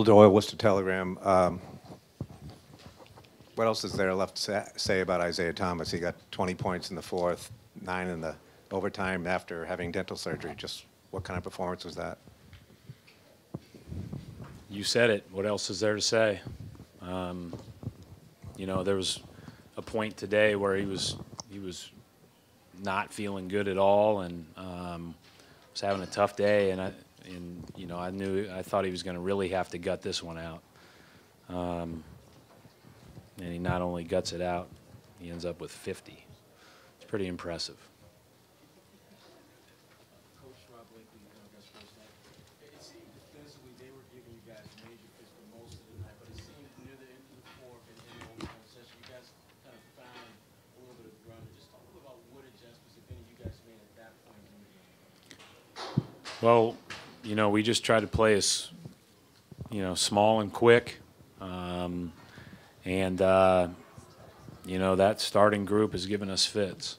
Doyle, Worcester Telegram. What else is there left to say about Isaiah Thomas? He got 20 points in the fourth, 9 in the overtime after having dental surgery. Just what kind of performance was that? You said it. What else is there to say? You know, there was a point today where he was not feeling good at all, and was having a tough day. And you know, I thought he was going to really have to gut this one out. And he not only guts it out, he ends up with 50. It's pretty impressive. Well, you know, we just tried to play as, you know, small and quick. You know, that starting group has given us fits.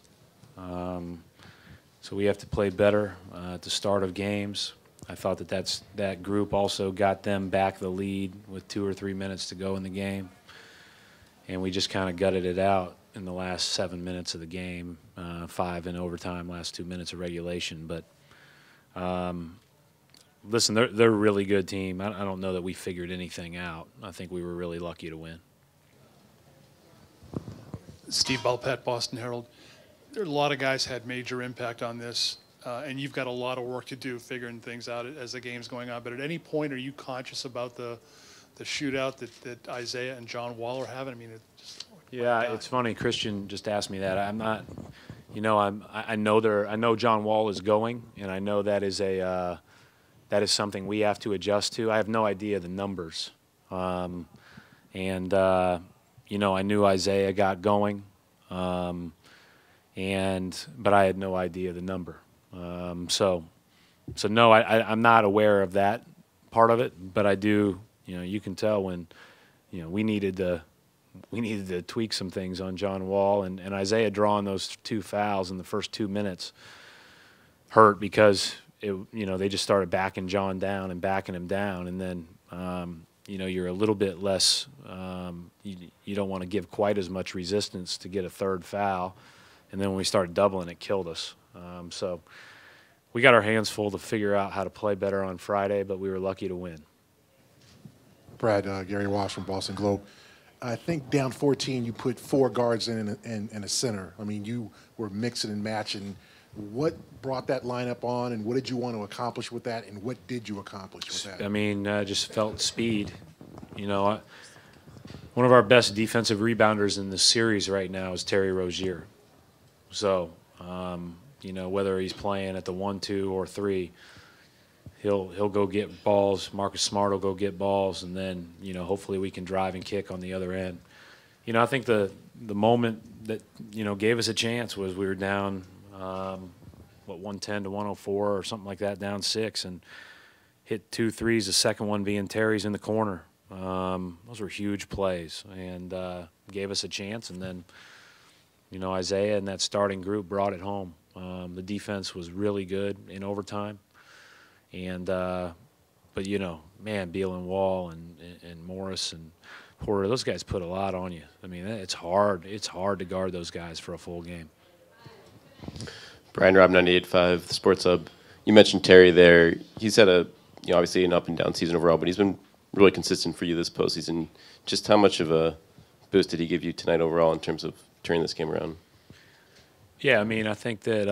So we have to play better at the start of games. I thought that group also got them back the lead with 2 or 3 minutes to go in the game. And we just kind of gutted it out in the last 7 minutes of the game, 5 in overtime, last 2 minutes of regulation. But listen, they're a really good team. I don't know that we figured anything out. I think we were really lucky to win. Steve Belpet, Boston Herald. There are a lot of guys had major impact on this, and you've got a lot of work to do figuring things out as the game's going on. But at any point, are you conscious about the shootout that Isaiah and John Wall are having? I mean, yeah, it's funny. Christian just asked me that. I'm not, you know, I know John Wall is going, and I know that is something we have to adjust to. I have no idea the numbers, you know, I knew Isaiah got going, but I had no idea the number. So no, I'm not aware of that part of it, but I do. You know, you can tell when, you know, we needed to tweak some things on John Wall, and Isaiah drawing those 2 fouls in the first 2 minutes hurt because you know, they just started backing John down and backing him down, and then you know, you're a little bit less. You don't want to give quite as much resistance to get a 3rd foul, and then when we started doubling, it killed us. So we got our hands full to figure out how to play better on Friday, but we were lucky to win. Brad, Gary Walsh from Boston Globe. I think down 14, you put 4 guards in and a center. I mean, you were mixing and matching. What brought that lineup on, and what did you want to accomplish with that, and what did you accomplish with that? I mean, just felt speed. You know, one of our best defensive rebounders in the series right now is Terry Rozier. So, you know, whether he's playing at the 1, 2, or 3, he'll go get balls. Marcus Smart will go get balls, and then, you know, hopefully we can drive and kick on the other end. You know, I think the moment that, you know, gave us a chance was we were down, 110 to 104 or something like that, down 6, and hit 2 threes. The second one being Terry's in the corner. Those were huge plays, and gave us a chance. And then, you know, Isaiah and that starting group brought it home. The defense was really good in overtime, and but you know, man, Beal and Wall and Morris and Porter, those guys put a lot on you. I mean, it's hard. It's hard to guard those guys for a full game. Brian Robb, 98.5, the Sports Hub. You mentioned Terry there. He's had a, you know, obviously an up and down season overall, but he's been really consistent for you this postseason. Just how much of a boost did he give you tonight overall in terms of turning this game around? Yeah, I mean, I think that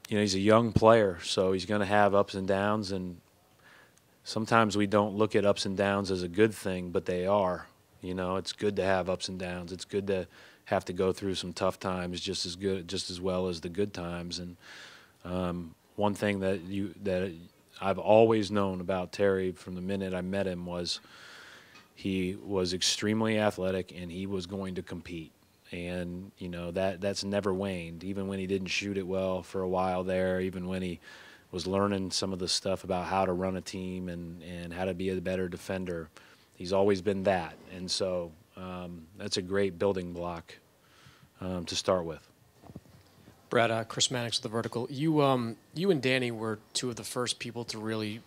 you know, he's a young player, so he's going to have ups and downs, and sometimes we don't look at ups and downs as a good thing, but they are. You know, it's good to have ups and downs. It's good to have to go through some tough times just as well as the good times. And one thing that I've always known about Terry from the minute I met him was he was extremely athletic and he was going to compete. And, you know, that's never waned, even when he didn't shoot it well for a while there, even when he was learning some of the stuff about how to run a team and how to be a better defender. He's always been that. And so that's a great building block to start with. Brad, Chris Mannix with The Vertical. You and Danny were 2 of the first people to really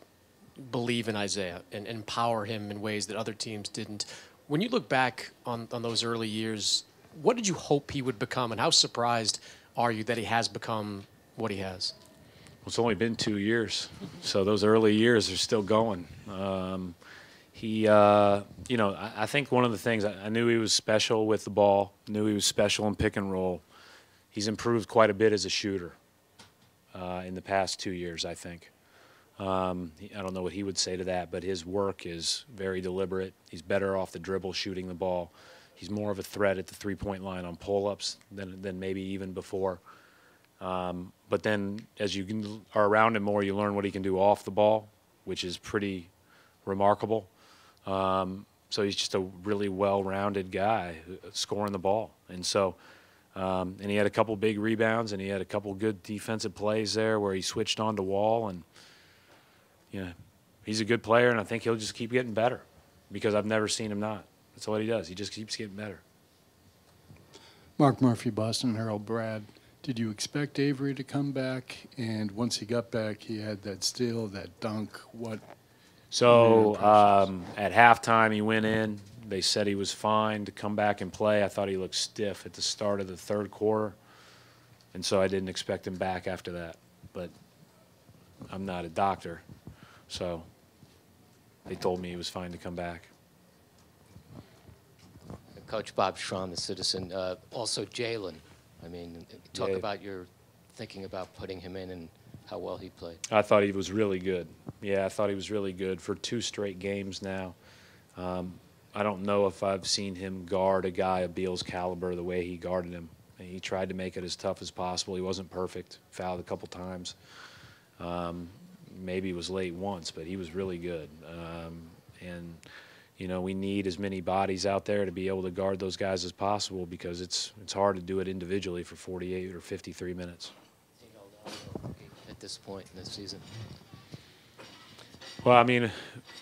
believe in Isaiah and empower him in ways that other teams didn't. When you look back on those early years, what did you hope he would become, and how surprised are you that he has become what he has? Well, it's only been 2 years, so those early years are still going. I think one of the things, I knew he was special with the ball, knew he was special in pick and roll. He's improved quite a bit as a shooter in the past 2 years, I think. I don't know what he would say to that, but his work is very deliberate. He's better off the dribble shooting the ball. He's more of a threat at the three-point line on pull-ups than maybe even before. But then as you are around him more, you learn what he can do off the ball, which is pretty remarkable. So he's just a really well-rounded guy scoring the ball. And so, and he had a couple big rebounds, and he had a couple good defensive plays there where he switched on to Wall. And, he's a good player, and I think he'll just keep getting better because I've never seen him not. That's what he does. He just keeps getting better. Mark Murphy, Boston Herald. Brad, did you expect Avery to come back? And once he got back, he had that steal, that dunk. So at halftime, he went in. They said he was fine to come back and play. I thought he looked stiff at the start of the third quarter, and so I didn't expect him back after that. But I'm not a doctor, so they told me he was fine to come back. Coach Bob Schramm, the Citizen. Also, Jaylen. I mean, talk about your thinking about putting him in and how well he played. I thought he was really good. Yeah, I thought he was really good for 2 straight games now. I don't know if I've seen him guard a guy of Beal's caliber the way he guarded him. And he tried to make it as tough as possible. He wasn't perfect, fouled a couple times. Maybe he was late once, but he was really good. And we need as many bodies out there to be able to guard those guys as possible because it's hard to do it individually for 48 or 53 minutes. At this point in the season? Well, I mean,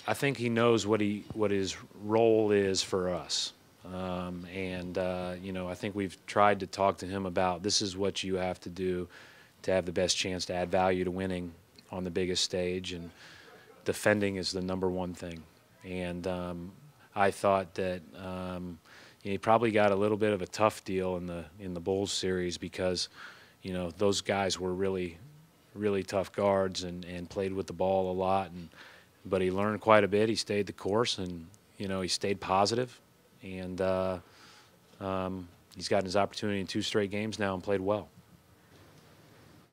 I think he knows what his role is for us. I think we've tried to talk to him about this is what you have to do to have the best chance to add value to winning on the biggest stage, and defending is the #1 thing. And I thought that he probably got a little bit of a tough deal in the Bulls series because those guys were really tough guards and played with the ball a lot. But he learned quite a bit. He stayed the course, and he stayed positive. And he's gotten his opportunity in 2 straight games now and played well.